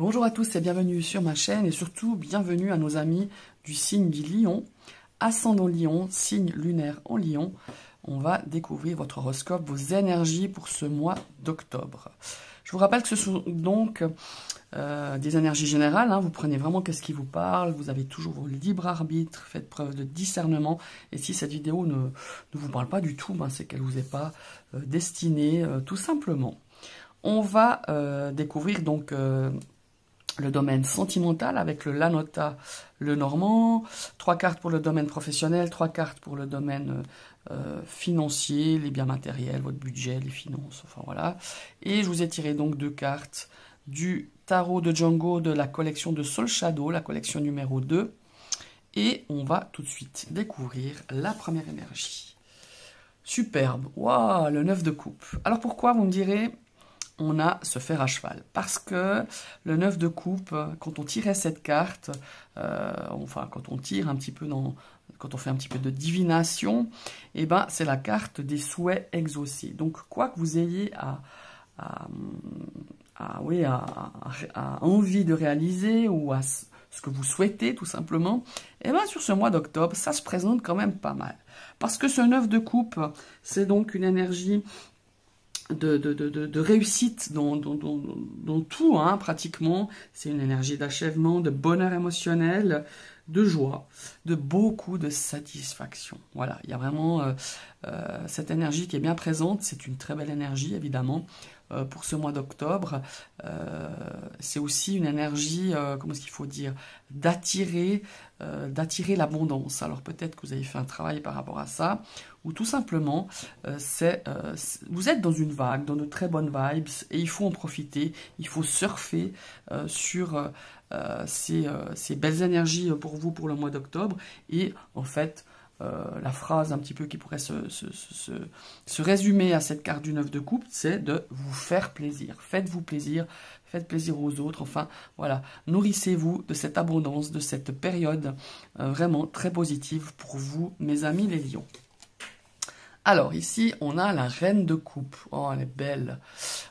Bonjour à tous et bienvenue sur ma chaîne et surtout bienvenue à nos amis du signe du Lion, ascendant Lion, signe lunaire en Lion. On va découvrir votre horoscope, vos énergies pour ce mois d'octobre. Je vous rappelle que ce sont donc des énergies générales, hein. Vous prenez vraiment qu'est-ce qui vous parle, vous avez toujours vos libre arbitre, faites preuve de discernement. Et si cette vidéo ne vous parle pas du tout, c'est qu'elle ne vous est pas destinée, tout simplement. On va découvrir donc le domaine sentimental avec le Lanota, le Normand, 3 cartes pour le domaine professionnel, 3 cartes pour le domaine financier, les biens matériels, votre budget, les finances, enfin voilà. Et je vous ai tiré donc 2 cartes du tarot de Django de la collection de Soul Shadow, la collection numéro 2. Et on va tout de suite découvrir la première énergie. Superbe, waouh, le 9 de coupe. Alors pourquoi, vous me direz, on a ce fer à cheval? Parce que le 9 de coupe, quand on tirait cette carte, enfin quand on tire un petit peu quand on fait un petit peu de divination, et c'est la carte des souhaits exaucés. Donc quoi que vous ayez envie de réaliser ou à ce que vous souhaitez tout simplement, sur ce mois d'octobre, ça se présente quand même pas mal. Parce que ce 9 de coupe, c'est donc une énergie de réussite dans tout, pratiquement. C'est une énergie d'achèvement, de bonheur émotionnel, de joie, de beaucoup de satisfaction. Voilà, il y a vraiment cette énergie qui est bien présente. C'est une très belle énergie, évidemment, pour ce mois d'octobre. C'est aussi une énergie, comment est-ce qu'il faut dire, d'attirer l'abondance. Alors peut-être que vous avez fait un travail par rapport à ça, ou tout simplement, vous êtes dans une vague, dans de très bonnes vibes, et il faut en profiter, il faut surfer sur ces belles énergies pour vous pour le mois d'octobre. Et en fait, la phrase un petit peu qui pourrait se résumer à cette carte du 9 de coupe, c'est de vous faire plaisir. Faites-vous plaisir, faites plaisir aux autres, enfin voilà, nourrissez-vous de cette abondance, de cette période vraiment très positive pour vous, mes amis les lions. Alors ici, on a la reine de coupe. Oh, elle est belle.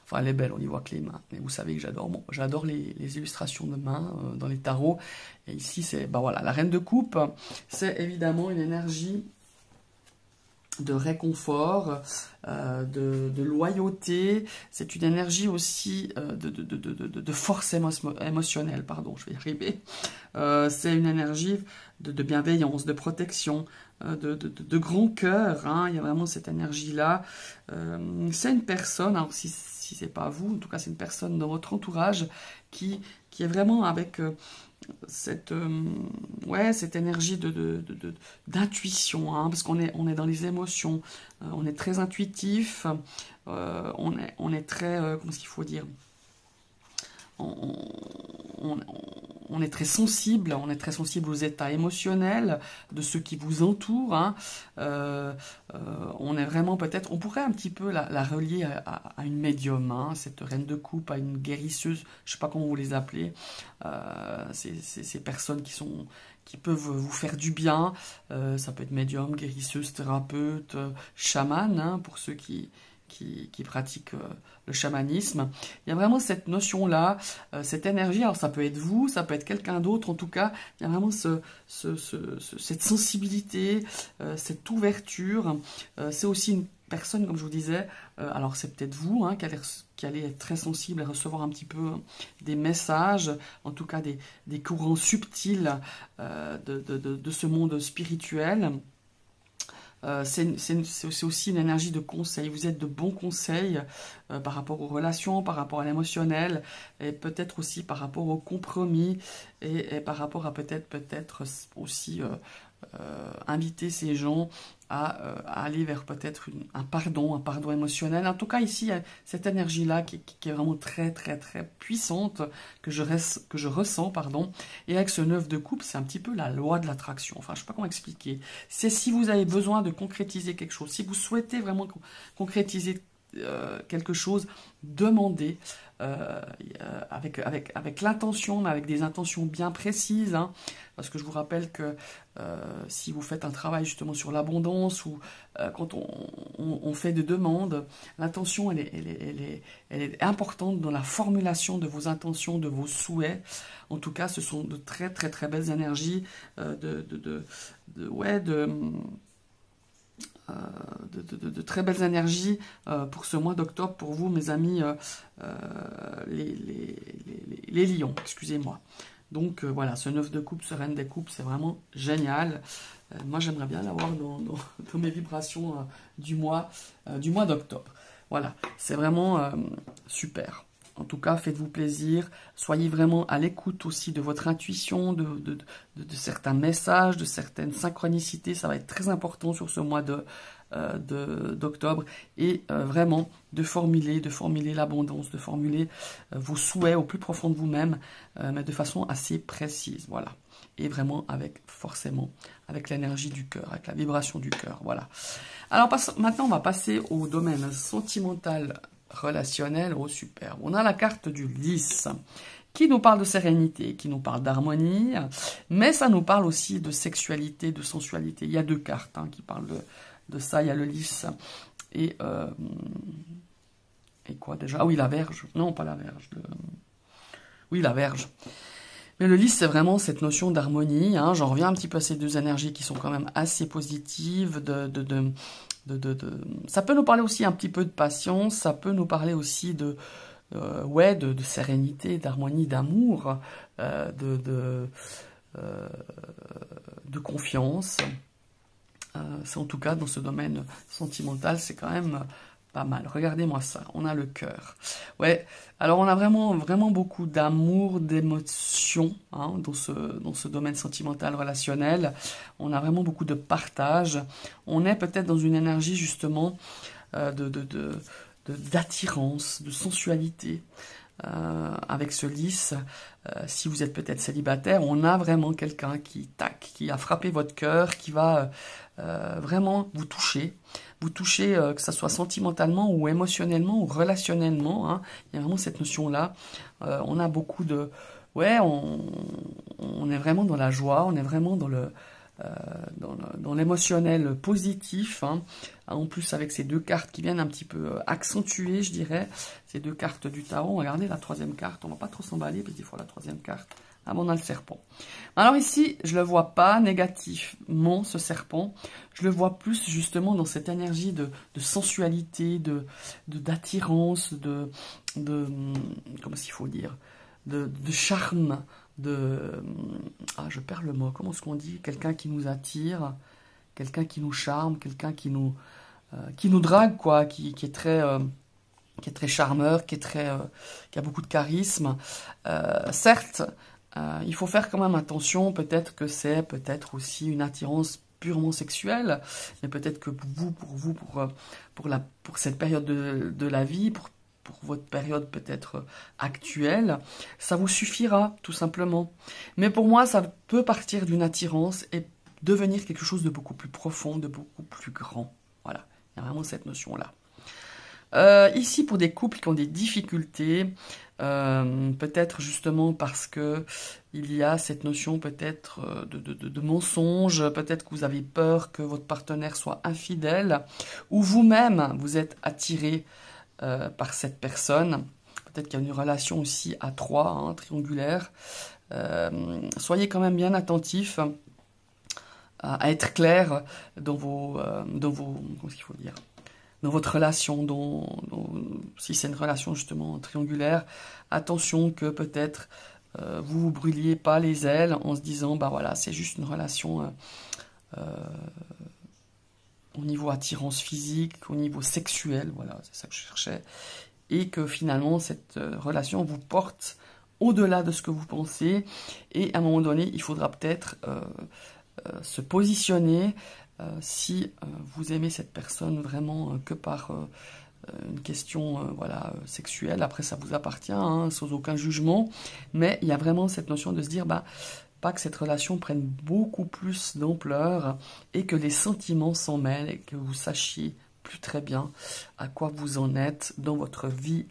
Enfin, elle est belle, on y voit que les mains. Mais vous savez que j'adore les illustrations de mains dans les tarots. Et ici, c'est, voilà, la reine de coupe, c'est évidemment une énergie de réconfort, de loyauté. C'est une énergie aussi de force émotionnelle, pardon, je vais y arriver. C'est une énergie de bienveillance, de protection, de grand cœur, il y a vraiment cette énergie-là. C'est une personne, alors si c'est pas vous, en tout cas c'est une personne dans votre entourage qui est vraiment avec cette énergie d'intuition, parce qu'on est dans les émotions, on est très intuitif, on est très, comment est-ce qu'il faut dire, on est très sensible, aux états émotionnels de ceux qui vous entourent. On est vraiment peut-être, on pourrait un petit peu la relier à une médium, cette reine de coupe, à une guérisseuse, je ne sais pas comment vous les appelez, ces personnes qui peuvent vous faire du bien, ça peut être médium, guérisseuse, thérapeute, chaman, pour ceux qui pratiquent le chamanisme. Il y a vraiment cette notion-là, cette énergie. Alors ça peut être vous, ça peut être quelqu'un d'autre. En tout cas, il y a vraiment cette sensibilité, cette ouverture. C'est aussi une personne, comme je vous disais, alors c'est peut-être vous qui allez être très sensible à recevoir un petit peu des messages, en tout cas des courants subtils de ce monde spirituel. C'est aussi une énergie de conseil. Vous êtes de bons conseils par rapport aux relations, par rapport à l'émotionnel, et peut-être aussi par rapport au compromis, et par rapport à peut-être aussi inviter ces gens à aller vers peut-être un pardon émotionnel. En tout cas, ici, il y a cette énergie-là qui est vraiment très, très, très puissante, que je ressens, pardon. Et avec ce 9 de coupe, c'est un petit peu la loi de l'attraction. Enfin, je ne sais pas comment expliquer. C'est si vous avez besoin de concrétiser quelque chose, si vous souhaitez vraiment concrétiser quelque chose, demandez. avec l'intention, mais avec des intentions bien précises, hein, parce que je vous rappelle que si vous faites un travail justement sur l'abondance ou quand on fait des demandes, l'intention elle est importante dans la formulation de vos intentions, de vos souhaits. En tout cas, ce sont de très très très belles énergies de très belles énergies pour ce mois d'octobre pour vous, mes amis, les lions, excusez-moi. Donc voilà, ce 9 de coupe, ce reine des coupes, c'est vraiment génial. Moi, j'aimerais bien l'avoir dans mes vibrations du mois d'octobre. Voilà, c'est vraiment super. En tout cas, faites-vous plaisir. Soyez vraiment à l'écoute aussi de votre intuition, de certains messages, de certaines synchronicités. Ça va être très important sur ce mois d'octobre. Et vraiment, de formuler l'abondance, de formuler vos souhaits au plus profond de vous-même, mais de façon assez précise. Voilà. Et vraiment forcément avec l'énergie du cœur, avec la vibration du cœur. Voilà. Alors maintenant, on va passer au domaine sentimental relationnel. Oh super, on a la carte du lys qui nous parle de sérénité, qui nous parle d'harmonie, mais ça nous parle aussi de sexualité, de sensualité. Il y a deux cartes hein, qui parlent de ça. Il y a le lys et quoi déjà? Ah oui, la Vierge. Non, pas la Vierge. Oui, la Vierge. Mais le lys, c'est vraiment cette notion d'harmonie. Hein. J'en reviens un petit peu à ces deux énergies qui sont quand même assez positives. Ça peut nous parler aussi un petit peu de patience. Ça peut nous parler aussi de sérénité, d'harmonie, d'amour, de confiance. C'est en tout cas dans ce domaine sentimental, c'est quand même pas mal. Regardez-moi ça, on a le cœur. Ouais, alors on a vraiment, vraiment beaucoup d'amour, d'émotion hein, dans ce domaine sentimental relationnel. On a vraiment beaucoup de partage. On est peut-être dans une énergie justement d'attirance, de sensualité. Avec ce lys, si vous êtes peut-être célibataire, on a vraiment quelqu'un qui a frappé votre cœur, qui va vraiment vous toucher, que ce soit sentimentalement ou émotionnellement ou relationnellement. Hein. Il y a vraiment cette notion-là. On a beaucoup de... Ouais, on est vraiment dans la joie, on est vraiment dans l'émotionnel positif, hein. En plus avec ces deux cartes qui viennent un petit peu accentuer, je dirais, ces deux cartes du tarot. Regardez la troisième carte, on ne va pas trop s'emballer, parce qu'il faut la troisième carte. Ah bon, on a le serpent. Alors ici, je ne le vois pas négativement, ce serpent. Je le vois plus justement dans cette énergie de sensualité, d'attirance, comment s'il faut dire, de charme, je perds le mot, comment est-ce qu'on dit? Quelqu'un qui nous attire, quelqu'un qui nous charme, quelqu'un qui nous drague, quoi, qui est très charmeur, qui a beaucoup de charisme. Certes, il faut faire quand même attention, peut-être que c'est peut-être aussi une attirance purement sexuelle, mais peut-être que pour cette période de la vie, pour votre période peut-être actuelle, ça vous suffira, tout simplement. Mais pour moi, ça peut partir d'une attirance et devenir quelque chose de beaucoup plus profond, de beaucoup plus grand. Voilà, il y a vraiment cette notion-là. Ici, pour des couples qui ont des difficultés, peut-être justement parce que il y a cette notion peut-être de mensonge, peut-être que vous avez peur que votre partenaire soit infidèle, ou vous-même, vous êtes attiré par cette personne. Peut-être qu'il y a une relation aussi à trois, hein, triangulaire. Soyez quand même bien attentifs à être clair dans comment qu'il faut dire, dans votre relation, si c'est une relation justement triangulaire. Attention que peut-être vous vous brûliez pas les ailes en se disant bah voilà, c'est juste une relation au niveau attirance physique, au niveau sexuel, voilà, c'est ça que je cherchais, et que finalement cette relation vous porte au-delà de ce que vous pensez, et à un moment donné, il faudra peut-être se positionner si vous aimez cette personne vraiment que par une question sexuelle. Après, ça vous appartient, hein, sans aucun jugement, mais il y a vraiment cette notion de se dire pas que cette relation prenne beaucoup plus d'ampleur et que les sentiments s'en mêlent et que vous sachiez plus très bien à quoi vous en êtes dans votre vie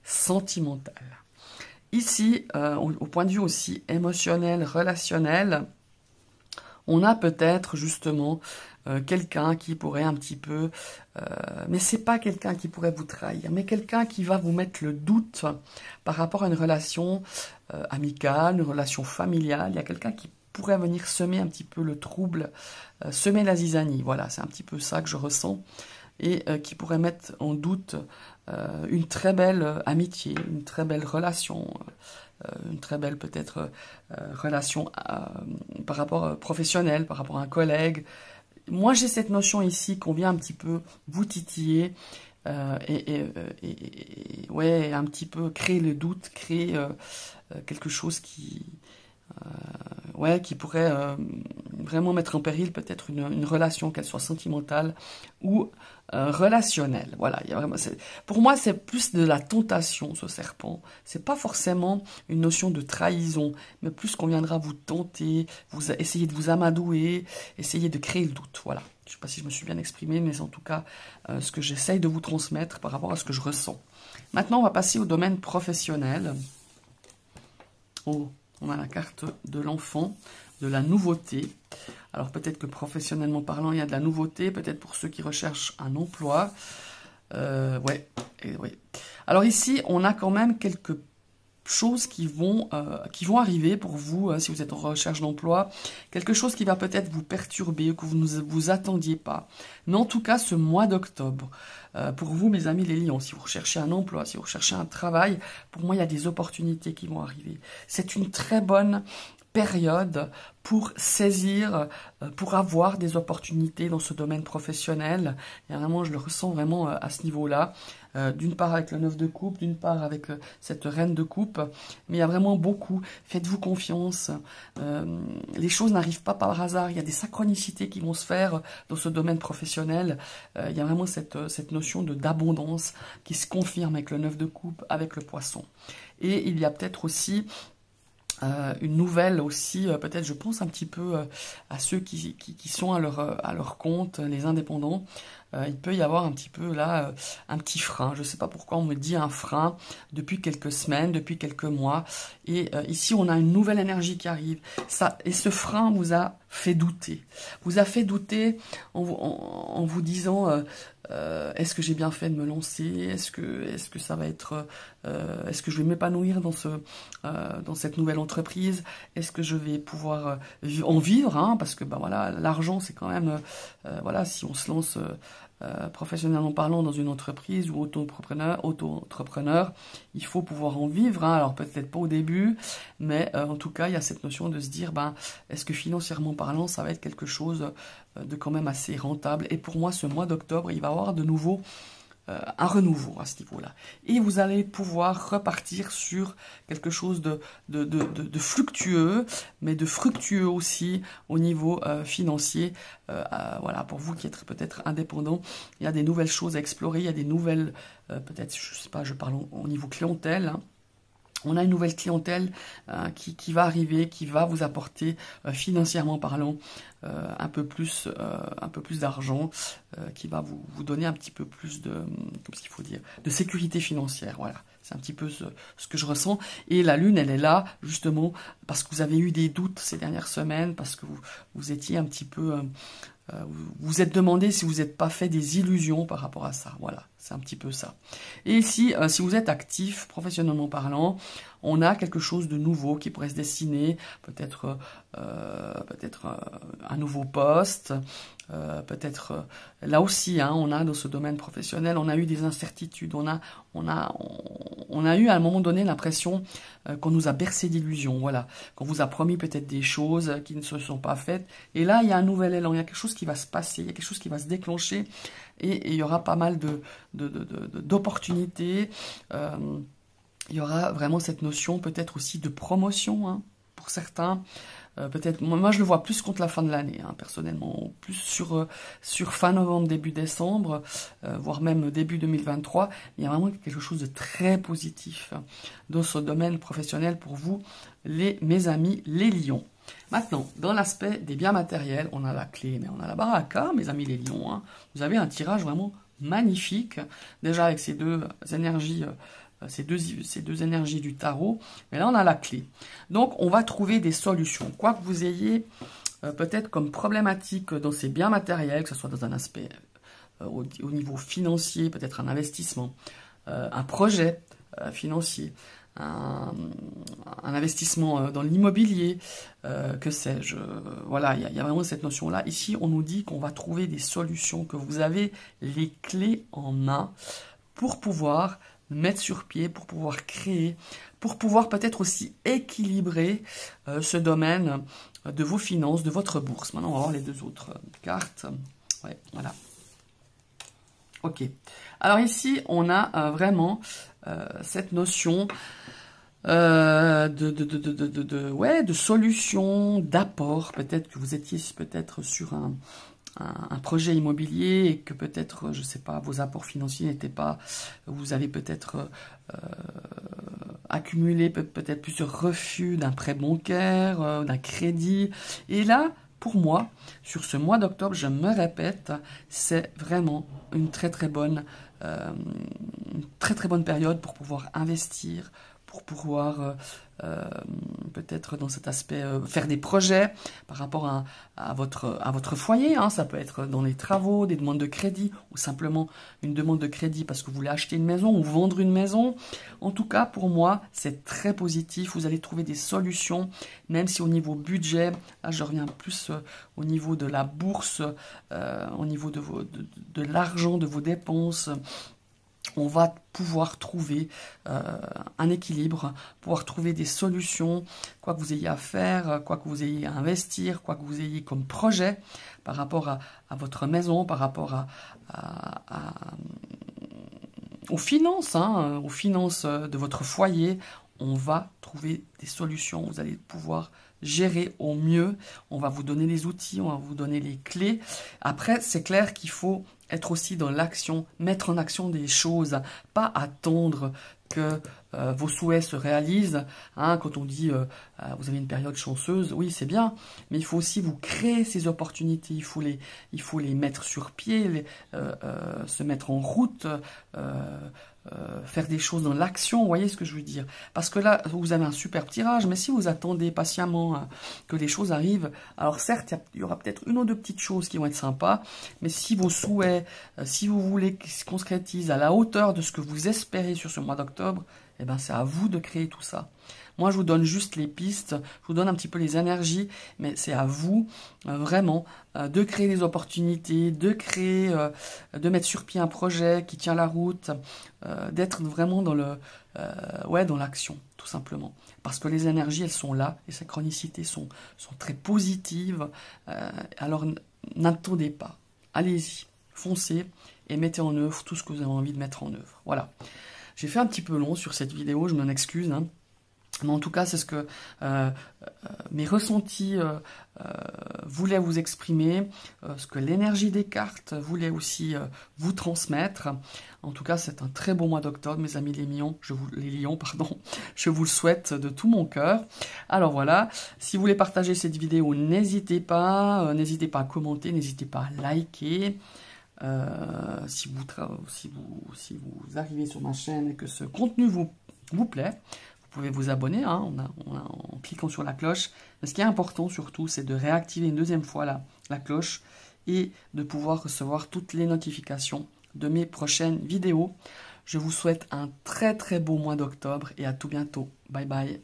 sentimentale. Ici, au point de vue aussi émotionnel, relationnel, on a peut-être justement quelqu'un qui pourrait un petit peu, mais c'est pas quelqu'un qui pourrait vous trahir, mais quelqu'un qui va vous mettre le doute par rapport à une relation amicale, une relation familiale. Il y a quelqu'un qui pourrait venir semer un petit peu le trouble, semer la zizanie. Voilà, c'est un petit peu ça que je ressens, et qui pourrait mettre en doute une très belle amitié, une très belle relation, une très belle peut-être relation par rapport professionnel, par rapport à un collègue. Moi, j'ai cette notion ici qu'on vient un petit peu vous titiller ouais, un petit peu créer le doute, créer quelque chose ouais, qui pourrait vraiment mettre en péril peut-être une relation, qu'elle soit sentimentale ou relationnelle. Voilà, il y a vraiment, pour moi, c'est plus de la tentation, ce serpent. C'est pas forcément une notion de trahison, mais plus qu'on viendra vous tenter, essayer de vous amadouer, essayer de créer le doute. Voilà. Je ne sais pas si je me suis bien exprimé, mais c'est en tout cas ce que j'essaye de vous transmettre par rapport à ce que je ressens. Maintenant, on va passer au domaine professionnel. Oh, on a la carte de l'enfant, de la nouveauté. Alors peut-être que professionnellement parlant, il y a de la nouveauté, peut-être pour ceux qui recherchent un emploi. Ouais. Alors ici, on a quand même quelques choses qui vont arriver pour vous, si vous êtes en recherche d'emploi, quelque chose qui va peut-être vous perturber, que vous ne vous attendiez pas. Mais en tout cas, ce mois d'octobre, pour vous, mes amis les lions, si vous recherchez un emploi, si vous recherchez un travail, pour moi, il y a des opportunités qui vont arriver. C'est une très bonne période pour saisir, pour avoir des opportunités dans ce domaine professionnel. Et vraiment, je le ressens vraiment à ce niveau-là. D'une part avec le 9 de coupe, d'une part avec cette reine de coupe. Mais il y a vraiment beaucoup. Faites-vous confiance. Les choses n'arrivent pas par hasard. Il y a des synchronicités qui vont se faire dans ce domaine professionnel. Il y a vraiment cette notion d'abondance qui se confirme avec le 9 de coupe, avec le poisson. Et il y a peut-être aussi une nouvelle aussi, peut-être je pense un petit peu à ceux qui sont à leur compte, les indépendants. Il peut y avoir un petit peu là, un petit frein. Je ne sais pas pourquoi on me dit un frein depuis quelques semaines, depuis quelques mois. Et ici, on a une nouvelle énergie qui arrive. Et ce frein vous a fait douter. Vous a fait douter en vous disant... est-ce que j'ai bien fait de me lancer? Est-ce que ça va être... est-ce que je vais m'épanouir dans cette nouvelle entreprise? Est-ce que je vais pouvoir en vivre, hein? Parce que bah, voilà, l'argent, c'est quand même... voilà, si on se lance... professionnellement parlant dans une entreprise ou auto-entrepreneur, il faut pouvoir en vivre, hein. Alors peut-être pas au début, mais en tout cas il y a cette notion de se dire, ben, est-ce que financièrement parlant ça va être quelque chose de quand même assez rentable. Et pour moi ce mois d'octobre il va y avoir de nouveau un renouveau à ce niveau-là. Et vous allez pouvoir repartir sur quelque chose de fructueux, mais de fructueux aussi au niveau financier. Voilà, pour vous qui êtes peut-être indépendant, il y a des nouvelles choses à explorer, il y a des nouvelles, peut-être, je sais pas, je parle au niveau clientèle, hein. On a une nouvelle clientèle qui va arriver, qui va vous apporter financièrement parlant un peu plus d'argent, qui va vous donner un petit peu plus de sécurité financière. Voilà, c'est un petit peu ce que je ressens. Et la lune, elle est là justement parce que vous avez eu des doutes ces dernières semaines, parce que vous étiez un petit peu... vous êtes demandé si vous n'êtes pas fait des illusions par rapport à ça. Voilà, c'est un petit peu ça. Et ici, si vous êtes actif, professionnellement parlant, on a quelque chose de nouveau qui pourrait se dessiner, peut-être un nouveau poste, peut-être là aussi, hein, on a dans ce domaine professionnel, on a eu des incertitudes, on a eu à un moment donné l'impression qu'on nous a bercé d'illusions, voilà, qu'on vous a promis peut-être des choses qui ne se sont pas faites, et là il y a un nouvel élan, il y a quelque chose qui va se passer, il y a quelque chose qui va se déclencher, et il y aura pas mal d'opportunités. Il y aura vraiment cette notion peut-être aussi de promotion, hein, pour certains. Peut-être, moi je le vois plus contre la fin de l'année, hein, personnellement, plus sur fin novembre, début décembre, voire même début 2023. Il y a vraiment quelque chose de très positif dans ce domaine professionnel pour vous, mes amis les lions. Maintenant, dans l'aspect des biens matériels, on a la clé, mais on a la baraka, mes amis les lions, hein. Vous avez un tirage vraiment magnifique, déjà avec ces deux énergies ces deux énergies du tarot. Mais là, on a la clé. Donc, on va trouver des solutions. Quoi que vous ayez peut-être comme problématique dans ces biens matériels, que ce soit dans un aspect au niveau financier, peut-être un investissement, un projet financier, un investissement dans l'immobilier, que sais-je. Voilà, il y a vraiment cette notion-là. Ici, on nous dit qu'on va trouver des solutions, que vous avez les clés en main pour pouvoir mettre sur pied, pour pouvoir créer, pour pouvoir peut-être aussi équilibrer ce domaine de vos finances, de votre bourse. Maintenant, on va voir les deux autres cartes. Ouais, voilà. Ok. Alors ici, on a vraiment cette notion de solution, d'apport. Peut-être que vous étiez peut-être sur un projet immobilier et que peut-être, je ne sais pas, vos apports financiers n'étaient pas, vous avez peut-être accumulé peut-être plusieurs refus d'un prêt bancaire, d'un crédit. Et là, pour moi, sur ce mois d'octobre, je me répète, c'est vraiment une très très bonne période pour pouvoir investir, pour pouvoir peut-être dans cet aspect faire des projets par rapport à votre foyer. Hein. Ça peut être dans les travaux, des demandes de crédit ou simplement une demande de crédit parce que vous voulez acheter une maison ou vendre une maison. En tout cas, pour moi, c'est très positif. Vous allez trouver des solutions, même si au niveau budget, là je reviens plus au niveau de la bourse, au niveau de l'argent, de vos dépenses. On va pouvoir trouver un équilibre, pouvoir trouver des solutions, quoi que vous ayez à faire, quoi que vous ayez à investir, quoi que vous ayez comme projet par rapport à votre maison, par rapport aux finances, hein, aux finances de votre foyer. On va trouver des solutions, vous allez pouvoir gérer au mieux, on va vous donner les outils, on va vous donner les clés. Après, c'est clair qu'il faut être aussi dans l'action, mettre en action des choses, pas attendre que vos souhaits se réalisent. Hein, quand on dit vous avez une période chanceuse, oui c'est bien, mais il faut aussi vous créer ces opportunités, il faut les mettre sur pied, se mettre en route, faire des choses dans l'action, vous voyez ce que je veux dire? Parce que là, vous avez un super tirage, mais si vous attendez patiemment que les choses arrivent, alors certes, il y aura peut-être une ou deux petites choses qui vont être sympas, mais si vos souhaits, si vous voulez qu'ils se concrétisent à la hauteur de ce que vous espérez sur ce mois d'octobre, eh ben c'est à vous de créer tout ça. Moi, je vous donne juste les pistes, je vous donne un petit peu les énergies, mais c'est à vous, vraiment, de créer des opportunités, de créer, de mettre sur pied un projet qui tient la route, d'être vraiment dans dans l'action, tout simplement. Parce que les énergies, elles sont là, les synchronicités sont très positives, alors n'attendez pas, allez-y, foncez et mettez en œuvre tout ce que vous avez envie de mettre en œuvre. Voilà. J'ai fait un petit peu long sur cette vidéo, je m'en excuse, hein. Mais en tout cas, c'est ce que mes ressentis voulaient vous exprimer, ce que l'énergie des cartes voulait aussi vous transmettre. En tout cas, c'est un très bon mois d'octobre, mes amis les lions, je vous le souhaite de tout mon cœur. Alors voilà, si vous voulez partager cette vidéo, n'hésitez pas à commenter, n'hésitez pas à liker. Si vous arrivez sur ma chaîne et que ce contenu vous plaît, vous pouvez vous abonner hein, en cliquant sur la cloche. Mais ce qui est important surtout, c'est de réactiver une deuxième fois la cloche et de pouvoir recevoir toutes les notifications de mes prochaines vidéos. Je vous souhaite un très très beau mois d'octobre et à tout bientôt. Bye bye.